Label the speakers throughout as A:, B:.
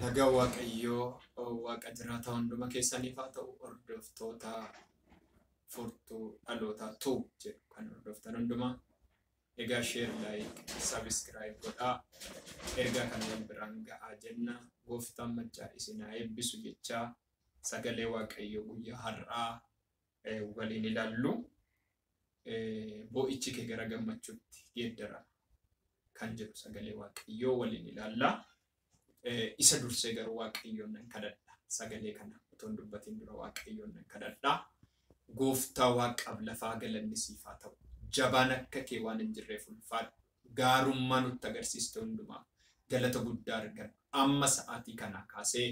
A: Nagaa waaqayyoo waaqa jiraataa hunduma keessaniif haa ta'u hordoftoota furtuu dhalootaa ta'u jedhu kan hordoftan hundumaa egaa share like subscribe godhaa ergaa kan wal biraan ga'aa jenna gooftaan maccaa isinaa eebbisu jechaa sagalee waaqayyoo guyyaa har'aa waliin ilaallu boo'ichi kee gara gammachuutti geeddarama kan jedhu sagalee waaqayyoo waliin ilaallaa. Isa dursee garuu waaqayyoon nan kadhadha sagalee kana utuun dubbatiin dura waaqayyoon nan kadhadha gooftaa waaqaaf lafaa galanni siif haa ta'u jabaan akka kee waan hin jirreef ulfaadhu gaarummaa nutti agarsiiste hundumaa galata guddaa argadhu amma sa'aatii kana kaasee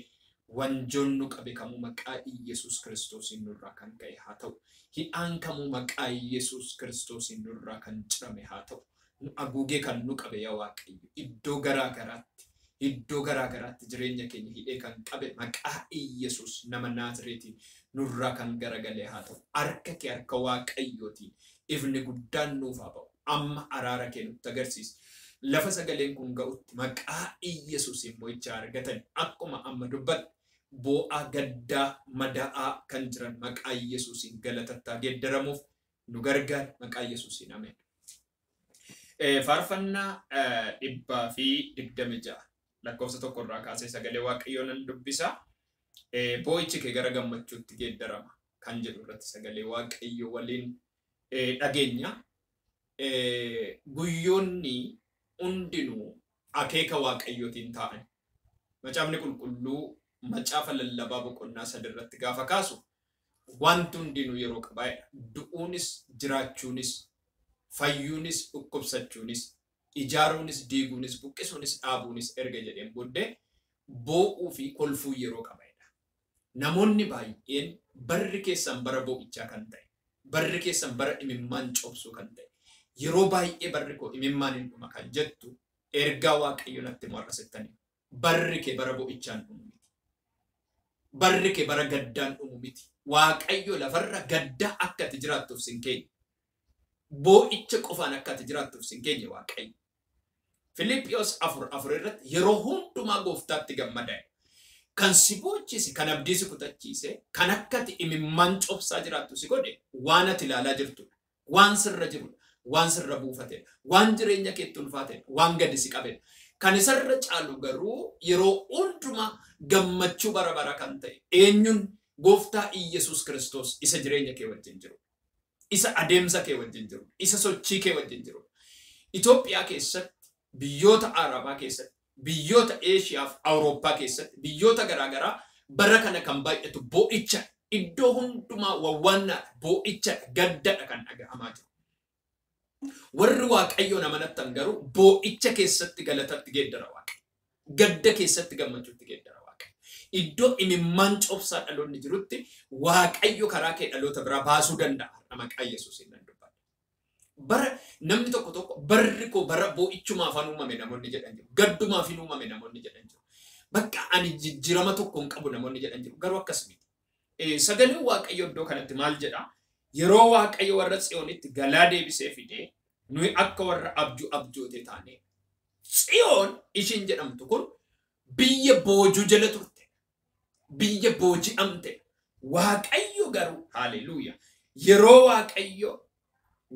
A: wanjoon nu qabe kamuu maqaa Yesus Kiristoosiin nurraa kan ka'e haa ta'u hidhaan kamuu maqaa Yesus Kiristoosiin nurraa kan cirame haa ta'u nu aguugee kan nu qabe yaa waaqayyo iddoo garaa garaatti jireenya keenya hidhee kan qabe maqaa Yesus nama Naazreetiin nurraa kan garagalee haa ta'u harka kee harka waaqayyootiin ifni guddaan nuuf haa ba'u amma araara kee nutti agarsiisi lafa sagaleen kun ga'utti maqaa Yesuusiin mo'icha argatan akkuma amma dubbadhu boo'aa gaddaa madaa'aa kan jiran maqaa Yesuusiin galatattaa geeddaramuuf nu gargaar maqaa Yesuusiin ameen. Faarfannaa 126 lakkoofsa tokko irraa kaasee sagalee waaqayyoo nan dubbisa boo'ichi kee gara gammachuutti geeddarama kan jedhu irratti sagalee waaqayyoo waliin dhageenya guyyoonni hundinuu akeeka waaqayyootiin ta'an macaafni qulqulluu macaafa lallabaa boqonnaa 3 irratti gaafa kaasu wanti hundinuu yeroo qabaa'edha du'uunis jiraachuunis fayyuunis dhukkubsachuunis ijaaruunis diiguunis buqqisuunis dhaabuunis erga jedheen booddee boo'uu fi kolfuu yeroo qabaa'edha. Namoonni baay'een barri keessan bara boo'ichaa kan ta'e barri keessan bara imimmaan cobsuu kan ta'e yeroo baay'ee barri koo imimmaan hin dhuma kan jettu ergaa waaqayyo natti marrasettanii barri kee bara boo'ichaan dhumu miti. Barri kee bara gaddaan dhumu miti. Waaqayyo lafarra gaddaa akka ati jiraattuuf sin keenya. Boo'icha qofaan akka ati jiraattuuf sin keenya waaqayyo. Filiphiyos 4:4 irratti yeroo hundumaa gooftaatti gammadaa kan si bochise kan abdii si kutachiise kan akka ati imimmaan cobsaa jiraattu si godhe waan ati ilaalaa jirtudha waan sirra jirudha waan sirra buufatedha waan jireenya keetti ulfaatedha waan gadi si qabedha kan isarra caalu garuu yeroo hundumaa gammachuu bara bara kan ta'e eenyuun gooftaa Yesus Kiristoos isa jireenya kee wajjin jiru isa adeemsa kee wajjin jiru isa sochii kee wajjin jiru Itoophiyaa keessatti biyyoota Arabaa keessatti biyyoota Eeshiyaa fi Awurooppaa keessatti biyyoota garaagaraa bara kana kan baay'atu boo'icha iddoo hundumaa wawwaannaa boo'icha gaddadha kan dhaga'amaa jiru. Warri waaqayyoon amanatan garuu boo'icha keessatti galatatti geeddara waaqayyo. Gadda keessatti gammachuutti geeddara waaqayyo. Iddoo imimmaan cobsaa dhaloonni jirutti waaqayyo karaa kee dhaloota biraa baasuu danda'a maqaa Yesuusiin nan dubbadha. Bara namni tokko barri koo bara boo'ichumaaf han uumame namoonni jedhan jiru. Gaddumaaf hin uumame namoonni jedhan jiru. Bakka ani jijjiirama tokko hin qabu namoonni jedhan jiru. Garuu akkas miti. Sagaleen waaqayyo iddoo kanatti maal jedha? Yeroo waaqayyo warra Tsiyoonitti galaa deebisee fidee nuyi akka warra abjootee taane. Tsiyoon ishiin jedhamtu kun biyya boojuu jala turte. Biyya booji'amte. Waaqayyo garuu haleluuyaa. Yeroo waaqayyo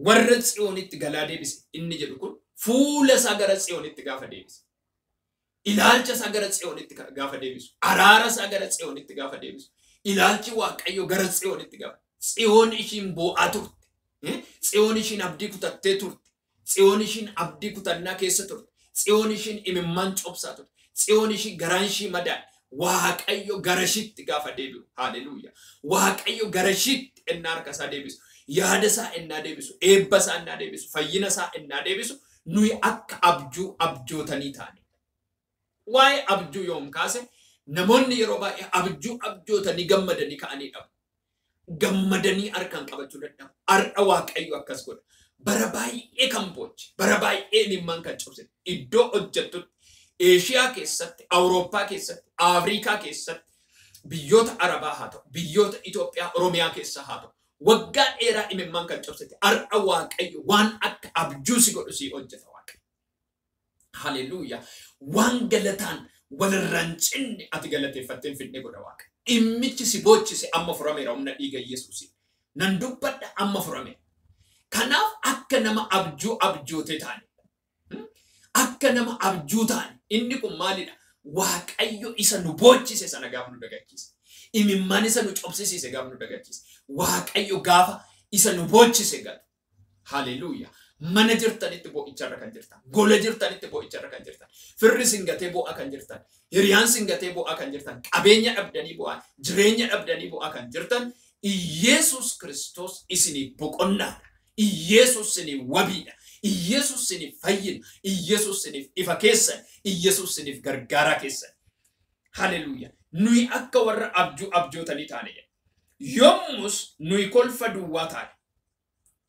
A: warra Tsiyoonitti galaa deebise inni jedhu kun fuula isaa gara Tsiyoonitti gaafa deebise. Ilaalcha isaa gara Tsiyoonitti gaafa deebisu. Araara isaa gara Tsiyoonitti gaafa deebisu. Ilaalchi waaqayyo gara Tsiyoonitti gaafa. Tsiyoon ishiin boo'aa turte. Tsiyoon ishiin abdii kutattee turte. Tsiyoon ishiin abdii kutannaa keessa turte. Tsiyoon ishiin imimmaan cobsaa turte. Tsiyoon ishiin garaan ishii madaa. Waaqayyo gara shiitti gaafa deebi'u. Haleluuyaa. Waaqayyo gara shiitti ennaa harka isaa deebisu. Yaada isaa ennaa deebisu. Eebba isaa ennaa deebisu. Fayyina isaa ennaa deebisu. Nuyi akka abjootanii taane. Waa'ee abjuu yoom kaase namoonni yeroo baay'ee abjootanii gammadanii ka'anii dhabu. Gammadanii harkaan qabachuu dadhabu. Har'a waaqayyo akkas godha. Bara baay'ee kan booche. Bara baay'ee imimmaan kan cobse. Iddoo hojjettutti Eeshiyaa keessatti, Awurooppaa keessatti, Afrikaa keessatti, biyyoota Arabaa haa ta'u, biyyoota Itoophiyaa, Oromiyaa keessa haa ta'u, waggaa dheeraa imimmaan kan cobsite har'a waaqayyo waan akka abjuu si godhu si hojjeta waaqayyo. Haleluuyaa. Waan galataan walirraan cinne ati galateeffatteen fidne godha Waaqa. Dhimmichi si boochise amma furameera humna dhiiga Yesuusiin. Nan dubbadha amma furameera. Kanaaf akka nama abjoote taane. Akka nama abjuu taane. Inni kun maalidha? Waaqayyo isa nu boochise sana gaafa nu dagachiise. Imimmaan isa nu cobsisiise gaafa nu dagachiise. Waaqayyo gaafa isa nu boochise gad. Hallelujah. Mana jirtanitti boo'icharra kan jirtan. Gola jirtanitti boo'icharra kan jirtan. Firri singatee boo'a kan jirtan. Hiriyaan singatee boo'a kan jirtan. Qabeenya dhabdanii boo'a. Jireenya dhabdanii boo'a kan jirtan. Yesus Kristos isiniif boqonnaadha. Yesus isiniif wabiidha. Yesus isiniif fayyina. Yesus isiniif ifa keessan. Yesus isiniif gargaaraa keessan. Hallelujah. Nuyi akka warra abjootanii taane. Yommus nuyi kolfa duwwaa taane.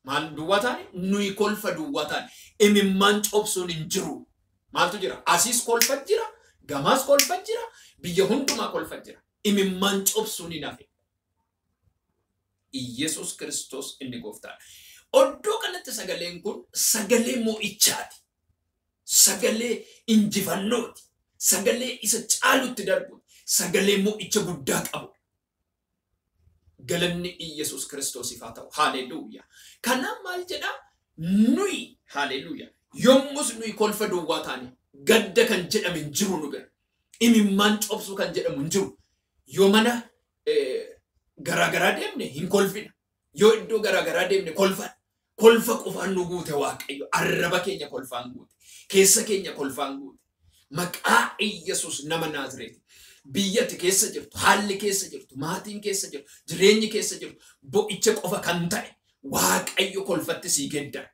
A: Maal duwwaa taane? Nuyi kolfa duwwaa taane. Imimmaan cobsuun hin jiru. Maaltu jira? Asiis kolfa jira. Gamaas kolfa jira. Biyya hundumaa kolfa jira. Imimmaan cobsuun hin hafe. Yesus Kristos inni gooftaadha. Oddoo kanatti sagaleen kun sagalee mo'ichaati. Sagalee injifannooti. Sagalee isa caalutti darbu. Sagalee mo'icha guddaa qabu. Galanni Yesus Kristos ifaa ta'u. Hallelujah. Kanaaf maal jedha? Nuyi, hallelujah. Yommus nuyi kolfa duwwaa taane gadda kan jedhame hin jiru nu bira. Imimmaan cobsuu kan jedhamu hin jiru. Yoo mana garaagaraa deemne hin kolfina. Yoo iddoo garaagaraa deemne kolfan. Kolfa qofaan nu guute Waaqayyo. Arraba keenya kolfaan guute. Keessa keenya kolfaan guute. Maqaa Yesus nama Naazreeti. Biyyatti keessa jirtu, haalli keessa jirtu, maatiin keessa jirtu, jireenyi keessa jirtu, bo'icha qofa kan ta'e Waaqayyo kolfatti sii geddara.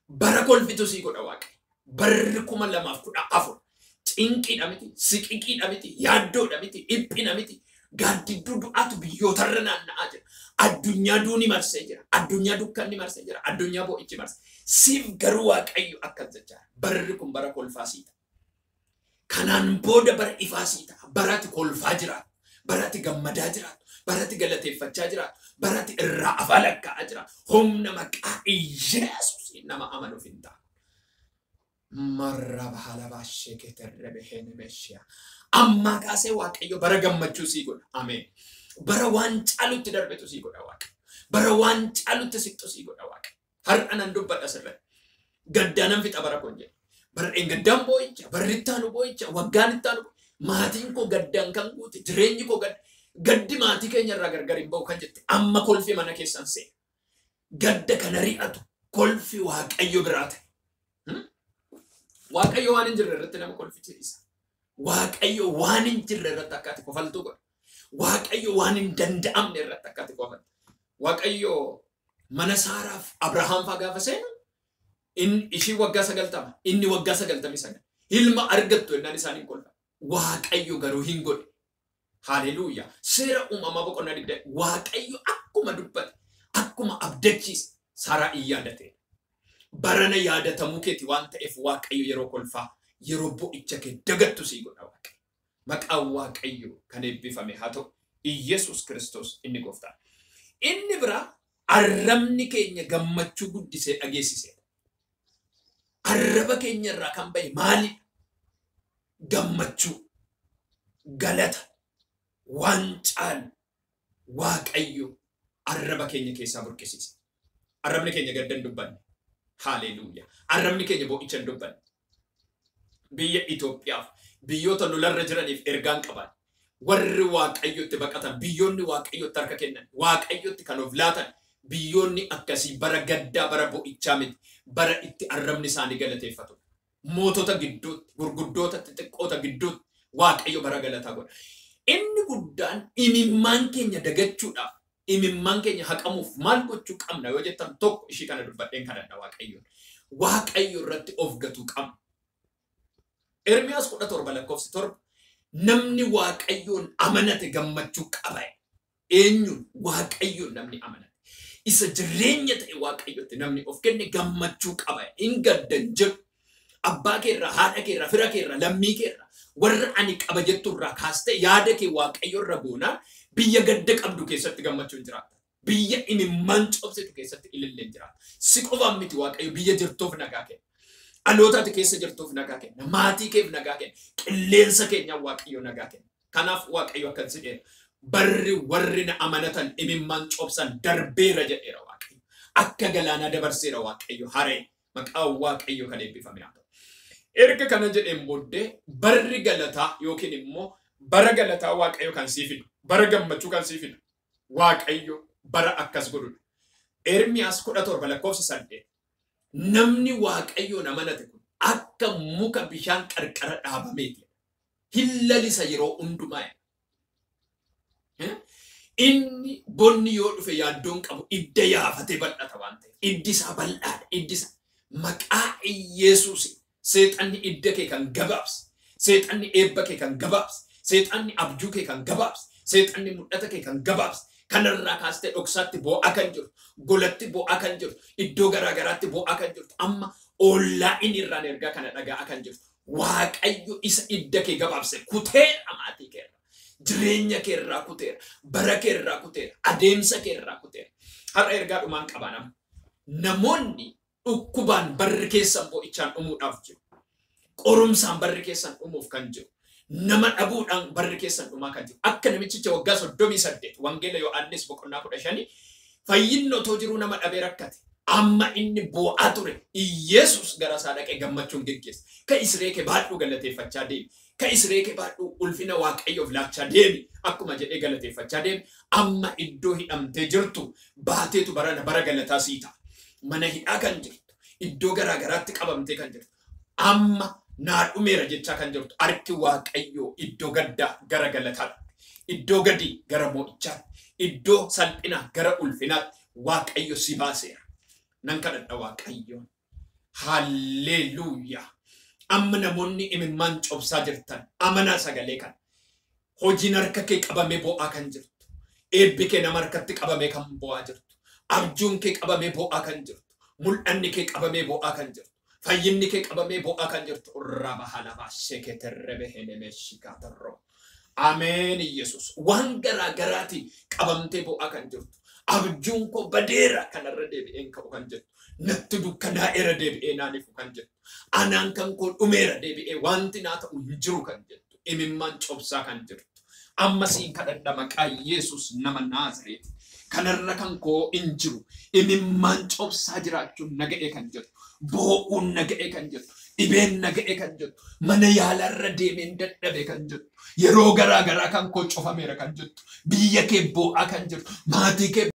A: Bara kolfitu sii godha Waaqayyo. Barri 2014 cinqiidha miti, siqiqiidha miti, yaaddoodha miti, dhiphina miti. Gaaddidduu du'aatu biyyootarra naanna'aa jira. Addunyaa duuni marsee jira. Addunyaa dukkanni marsee jira. Addunyaa bo'ichi marsee. Siif garuu Waaqayyo akkas jechaa. Barri kun bara kolfaa sii ta'a. Kanaan booda bara ifaa sii ta'a. Barati kolfaa jiraatu. Barati gammadaa jiraatu. Barati galateeffachaa jiraatu. Barati irraa afaan lakkaa'aa jiraatu. Humna maqaa Yesuus nama amanuuf hin ta'a. Marraba halabaa sheeketerrebe heenemeshiya. Amma kaasee Waaqayyo bara gammachuu sii godha. Ameen. Bara waan caalutti darbetu sii godha Waaqayyo. Bara waan caalutti siqtu sii godha Waaqayyo. Har'a nan dubbadha sirriitti. Gaddaanan fixa bara kun jedhe. Bara gaddaan boo'icha, barri ittaanu boo'icha, waggaan ittaanu maatiin koo gaddaan kan guute, jireenyi koo gaddi maatii keenya irraa gargar hin ba'u kan jette amma kolfi mana keessan seena. Gadda kana ri'atu kolfi Waaqayyo biraa ta'e. Waaqayyo waan hin jirre irratti nama kolfichiisa. Waaqayyo waan hin jirre irratti akka ati kofaltu godha. Waaqayyo waan hin danda'amne irratti akka ati kofaltu. Waaqayyo mana Saaraaf Abrahaam faa gaafa seenu ishii waggaa 90 inni waggaa 99 ilma argattu ennaan isaaniin kolfa. Waaqayyo garuu hin godhe. Hallelujah. Seera uumamaa boqonnaa 20 Waaqayyo akkuma dubbate akkuma abdachiise Saaraa in yaadate. Barana yaadatamuu keeti waan ta'eef Waaqayyo yeroo kolfaa yeroo bo'icha kee dagattu sii godha Waaqayyo. Maqaan Waaqayyo kan eebbifame haa ta'u. Yesus Kristos inni gooftaa. Inni biraa arrabni keenya gammachuu guddisee dhageessise. Arraba keenya irraa kan bahe maali? Gammachuu, galata, waan caalu Waaqayyo arraba keenya keessaa burqisiise. Arrabni keenya gadda hin dubbanne. Hallelujah. Arrabni keenya bo'icha hin dubbanne. Biyya Itoophiyaaf biyyoota lolarra jiraniif ergaan qaban. Warri Waaqayyotti baqatan, biyyoonni Waaqayyotti harka kennan, Waaqayyotti kan of laatan, biyyoonni akkasii bara gaddaa bara bo'ichaa miti. Bara itti arrabni isaanii galateeffatu. Mootota gidduutti, gurguddoota xixiqqoota gidduutti Waaqayyo bara galataa godha. Inni guddaan imimmaan keenya dagachuudhaaf, imimmaan keenya haqamuuf maal gochuu qabna yoo jettan tokko ishii kana dubbadheen kadhadha Waaqayyoon. Waaqayyo irratti of gatuu qabna. Ermiyaas 17:7 namni Waaqayyoon amanate gammachuu qaba. Eenyuun Waaqayyoon namni amanate. Isa jireenya ta'e Waaqayyotti namni of kenne gammachuu qaba. Hin gaddan jiru. Abbaa keerraa, haadha keerraa, fira keerraa, lammii keerraa warra ani qaba jetturraa kaastee yaada kee Waaqayyo irra goonaan biyya gadda qabdu keessatti gammachuun jiraata. Biyya imimmaan cobsitu keessatti ililleen jiraata. Si qofaan miti Waaqayyo biyya jirtuuf nagaa kenna. Dhaloota keessa jirtuuf nagaa kenna. Maatii keef nagaa kenna. Qilleensa keenya waaqayyo nagaa kenna. Kanaaf waaqayyo akkan jedheera. Barri warri na amanatan imimmaan cobsan darbeera jedheera waaqayyo. Akka galaanaa dabarseera waaqayyo haree. Maqaa waaqayyo kan eebbifame haa ta'u. Erga kana jedheen booddee barri galataa yookiin immoo bara galataa waaqayyo kan sii fidu. Bara gammachuu kan sii fidu. Waaqayyo bara akkas godhudha. Ermiyaas 17:8. Namni waaqayyoon amanate kun akka muka bishaan qarqara dhaabameeti. Hillalisa yeroo hundumaa. Inni bonni yoo dhufe yaaddoon qabu idda yaafatee bal'ata waan ta'eef. Iddi isaa bal'aadha. Iddi isaa maqaa Yesusin seexanni idda kee kan gabaabse. Seexanni eebba kee kan gabaabse. Seexanni abjuu kee kan gabaabse. Seexanni mul'ata kee kan gabaabse. Kanarraa kaastee dhoksaatti boo'aa kan jiru. Golatti boo'aa kan jiru. Iddoo garaagaraatti boo'aa kan jirtu. Amma ollaa inni irraan ergaa kana dhaga'aa kan jirtu. Waaqayyo isa idda kee gabaabse kuteera maatii keerra. Jireenya keerraa kuteera. Bara keerraa kuteera. Adeemsa keerraa kuteera. Har'a ergaa dhumaan qabanam. Namoonni dhukkubaan barri keessan boo'ichaan dhumuudhaaf jiru. Qorumsaan barri keessan dhumuuf kan jiru. Nama dhabuudhaan barri keessan dhumaa kan jiru. Akka namichicha waggaa 38 wangeela Yohaannis 15 fayyinnootoo jiruu nama dhabee rakkate. Amma inni boo'aa ture. Yesus gara isaa dhaqee gammachuun geggeessa. Ka Israa'ee kee baadhuu galateeffachaa deemi. Ka Israa'ee kee baadhuu ulfina waaqayyoof laachaa deemi. Akkuma jedhee galateeffachaa deemi. Amma iddoo hidhamtee jirtu baateetu bara galataa sii ta'a. Mana hidhaa kan jirtu. Iddoo garaagaraatti qabamtee kan jirtu. Amma naa dhumeera jechaa kan jirtu. Harki waaqayyoo iddoo gaddaa gara galataadha. Iddoo gadii gara moo'ichaatti. Iddoo salphinaa gara ulfinaatti waaqayyo si baaseera. Nan kadhadha waaqayyoon. Halleluuyaa. Amma namoonni imimmaan cobsaa jirtan amanaa sagalee kan. Hojiin harka kee qabamee boo'aa kan jirtu. Eebbi kee nama harkatti qabamee kan boo'aa jirtu. Abjuun kee qabamee boo'aa kan jirtu. Mul'anni kee qabamee boo'aa kan jirtu. Fayyinni kee qabamee boo'aa kan jirtu. Urraba halabaa sheketerrebe henemee shikaatarroo. Ameen Yesus. Waan garaagaraati qabamtee boo'aa kan jirtu. Abjuun koo badeera kanarra deebi'een ka'u kan jirtu. Natti dukkanaa'eera deebi'ee naanifu kan jirtu. Anaan kan koo dhumeera deebi'ee wanti naa ta'u hin jiru kan jirtu. Imimmaan cobsaa kan jirtu. Amma siin kadhadha maqaa Yesus nama Naazreeti. Kanarra kan koo hin jiru. Imimmaan cobsaa jiraachuun naga'ee kan jirtu. Boo'uun naga'ee kan jirtu. Dhibeen naga'ee kan jirtu. Mana yaalarra deemeen dadhabee kan jirtu. Yeroo garaagaraa kan koo cofameera kan jirtu. Biyya kee boo'aa kan jirtu. Maatii kee